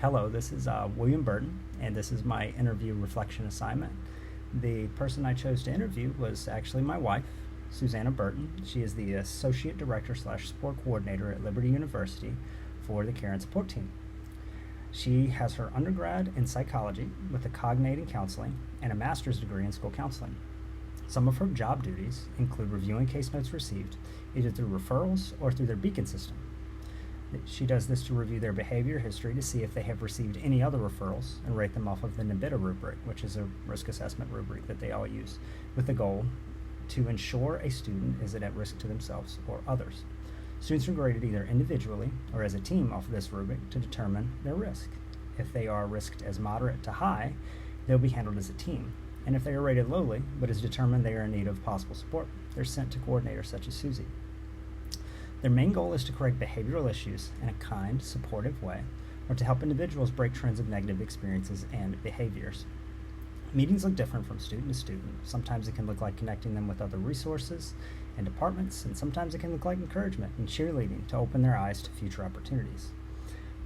Hello, this is William Burton, and this is my interview reflection assignment. The person I chose to interview was actually my wife, Susanna Burton. She is the Associate Director slash Support Coordinator at Liberty University for the Care and Support Team. She has her undergrad in psychology with a cognate in counseling and a master's degree in school counseling. Some of her job duties include reviewing case notes received, either through referrals or through their Beacon system. She does this to review their behavior history to see if they have received any other referrals and rate them off of the NABITA rubric, which is a risk assessment rubric that they all use, with the goal to ensure a student isn't at risk to themselves or others. Students are graded either individually or as a team off of this rubric to determine their risk. If they are risked as moderate to high, they'll be handled as a team. And if they are rated lowly, but is determined they are in need of possible support, they're sent to coordinators such as Susie. Their main goal is to correct behavioral issues in a kind, supportive way, or to help individuals break trends of negative experiences and behaviors. Meetings look different from student to student. Sometimes it can look like connecting them with other resources and departments, and sometimes it can look like encouragement and cheerleading to open their eyes to future opportunities.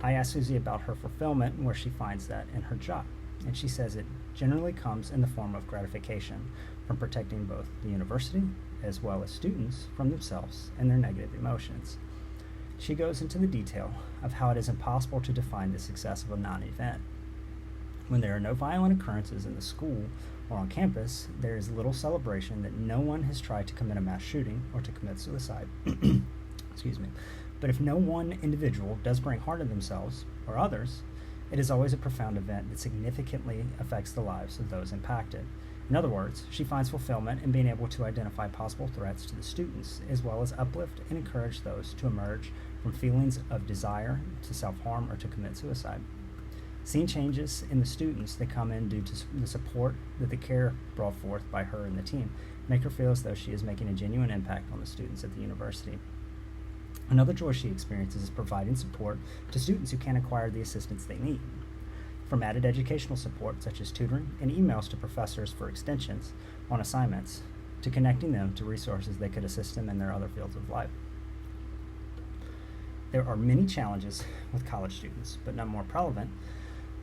I asked Susie about her fulfillment and where she finds that in her job, and she says it generally comes in the form of gratification from protecting both the university as well as students from themselves and their negative emotions. She goes into the detail of how it is impossible to define the success of a non-event. When there are no violent occurrences in the school or on campus, there is little celebration that no one has tried to commit a mass shooting or to commit suicide. Excuse me. But if no one individual does bring harm to themselves or others, it is always a profound event that significantly affects the lives of those impacted. In other words, she finds fulfillment in being able to identify possible threats to the students, as well as uplift and encourage those to emerge from feelings of desire to self-harm or to commit suicide. Seeing changes in the students that come in due to the support that the care brought forth by her and the team make her feel as though she is making a genuine impact on the students at the university. Another joy she experiences is providing support to students who can't acquire the assistance they need. From added educational support such as tutoring and emails to professors for extensions on assignments, to connecting them to resources that could assist them in their other fields of life. There are many challenges with college students, but none more prevalent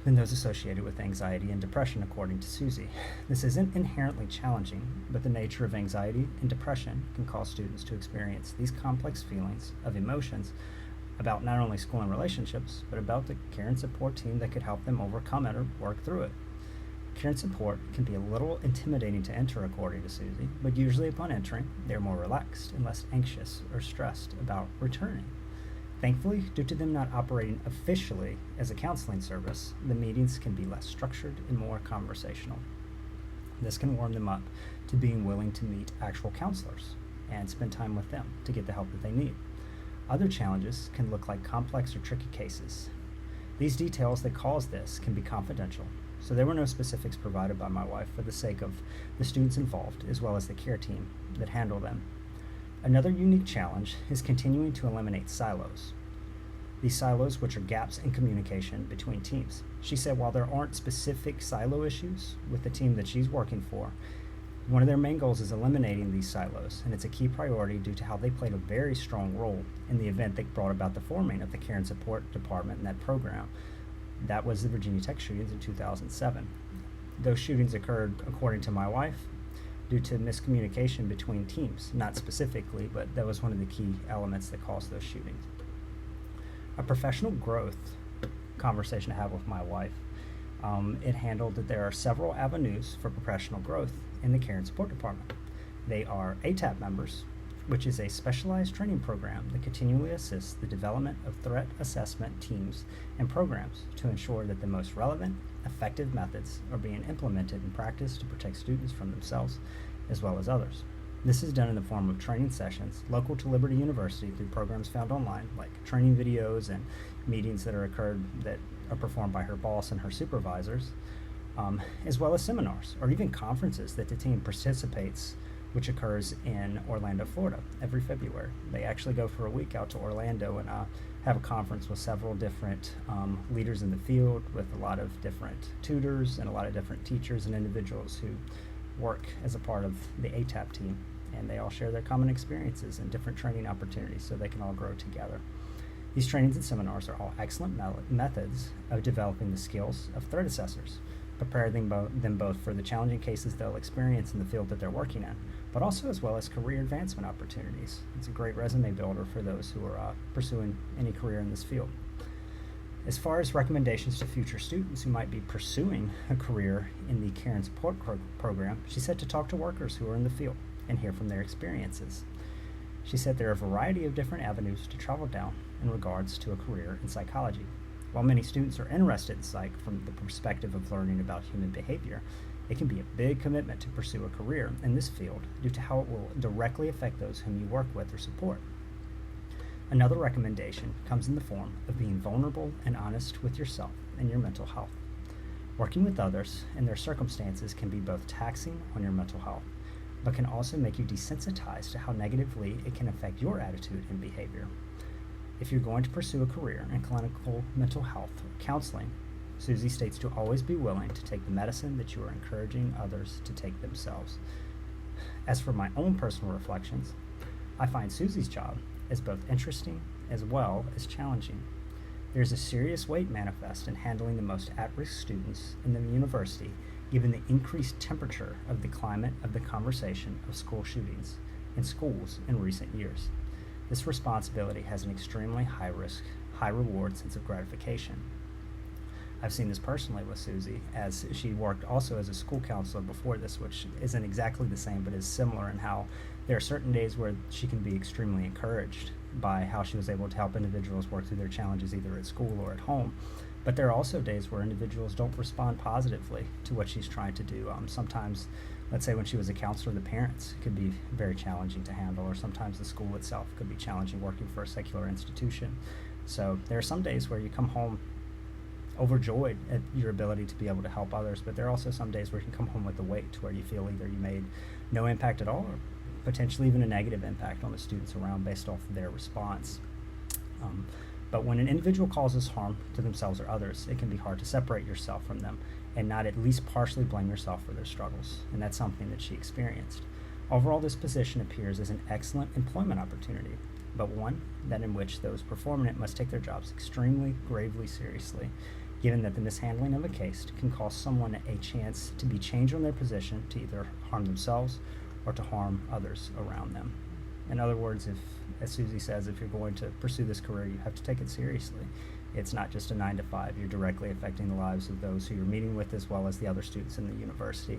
than those associated with anxiety and depression, according to Susie. This isn't inherently challenging, but the nature of anxiety and depression can cause students to experience these complex feelings of emotions about not only school and relationships, but about the care and support team that could help them overcome it or work through it. Care and support can be a little intimidating to enter, according to Susie, but usually upon entering, they're more relaxed and less anxious or stressed about returning. Thankfully, due to them not operating officially as a counseling service, the meetings can be less structured and more conversational. This can warm them up to being willing to meet actual counselors and spend time with them to get the help that they need. Other challenges can look like complex or tricky cases. These details that cause this can be confidential, so there were no specifics provided by my wife for the sake of the students involved as well as the care team that handle them. Another unique challenge is continuing to eliminate silos. These silos, which are gaps in communication between teams. She said while there aren't specific silo issues with the team that she's working for, one of their main goals is eliminating these silos, and it's a key priority due to how they played a very strong role in the event that brought about the forming of the Care and Support Department in that program. That was the Virginia Tech shootings in 2007. Those shootings occurred, according to my wife, due to miscommunication between teams, not specifically, but that was one of the key elements that caused those shootings. A professional growth conversation I have with my wife, it handled that there are several avenues for professional growth in the Care and Support Department. They are ATAP members, which is a specialized training program that continually assists the development of threat assessment teams and programs to ensure that the most relevant, effective methods are being implemented in practice to protect students from themselves as well as others. This is done in the form of training sessions local to Liberty University through programs found online, like training videos and meetings that are performed by her boss and her supervisors, as well as seminars or even conferences that the team participates, which occurs in Orlando, Florida, every February. They actually go for a week out to Orlando and have a conference with several different leaders in the field, with a lot of different tutors and a lot of different teachers and individuals who work as a part of the ATAP team. And they all share their common experiences and different training opportunities so they can all grow together. These trainings and seminars are all excellent methods of developing the skills of threat assessors, preparing them both for the challenging cases they'll experience in the field that they're working in, but also as well as career advancement opportunities. It's a great resume builder for those who are pursuing any career in this field. As far as recommendations to future students who might be pursuing a career in the Career Support Program, she said to talk to workers who are in the field and hear from their experiences. She said there are a variety of different avenues to travel down in regards to a career in psychology. While many students are interested in psych from the perspective of learning about human behavior, it can be a big commitment to pursue a career in this field due to how it will directly affect those whom you work with or support. Another recommendation comes in the form of being vulnerable and honest with yourself and your mental health. Working with others and their circumstances can be both taxing on your mental health, but can also make you desensitized to how negatively it can affect your attitude and behavior. If you're going to pursue a career in clinical mental health or counseling, Susie states to always be willing to take the medicine that you are encouraging others to take themselves. As for my own personal reflections, I find Susie's job as both interesting as well as challenging. There's a serious weight manifest in handling the most at-risk students in the university, given the increased temperature of the climate of the conversation of school shootings in schools in recent years. This responsibility has an extremely high risk, high reward sense of gratification. I've seen this personally with Susie, as she worked also as a school counselor before this, which isn't exactly the same, but is similar in how there are certain days where she can be extremely encouraged by how she was able to help individuals work through their challenges either at school or at home. But there are also days where individuals don't respond positively to what she's trying to do. Sometimes, let's say when she was a counselor, the parents could be very challenging to handle, or sometimes the school itself could be challenging working for a secular institution. So there are some days where you come home overjoyed at your ability to be able to help others, but there are also some days where you can come home with the weight to where you feel either you made no impact at all or potentially even a negative impact on the students around based off of their response. But when an individual causes harm to themselves or others, it can be hard to separate yourself from them and not at least partially blame yourself for their struggles, and that's something that she experienced. Overall, this position appears as an excellent employment opportunity, but one that in which those performing it must take their jobs extremely gravely seriously, given that the mishandling of a case can cost someone a chance to be changed on their position to either harm themselves or to harm others around them. In other words, if, as Susie says, if you're going to pursue this career, you have to take it seriously. It's not just a 9 to 5. You're directly affecting the lives of those who you're meeting with as well as the other students in the university.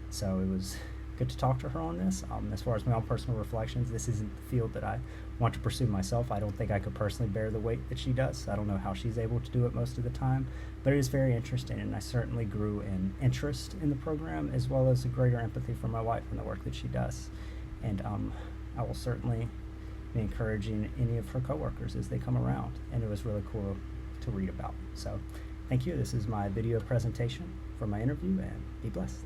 So it was good to talk to her on this. As far as my own personal reflections, this isn't the field that I want to pursue myself. I don't think I could personally bear the weight that she does. I don't know how she's able to do it most of the time, but it is very interesting, and I certainly grew in interest in the program as well as a greater empathy for my wife and the work that she does. And I will certainly be encouraging any of her coworkers as they come around, and it was really cool to read about. So thank you. This is my video presentation for my interview, and be blessed.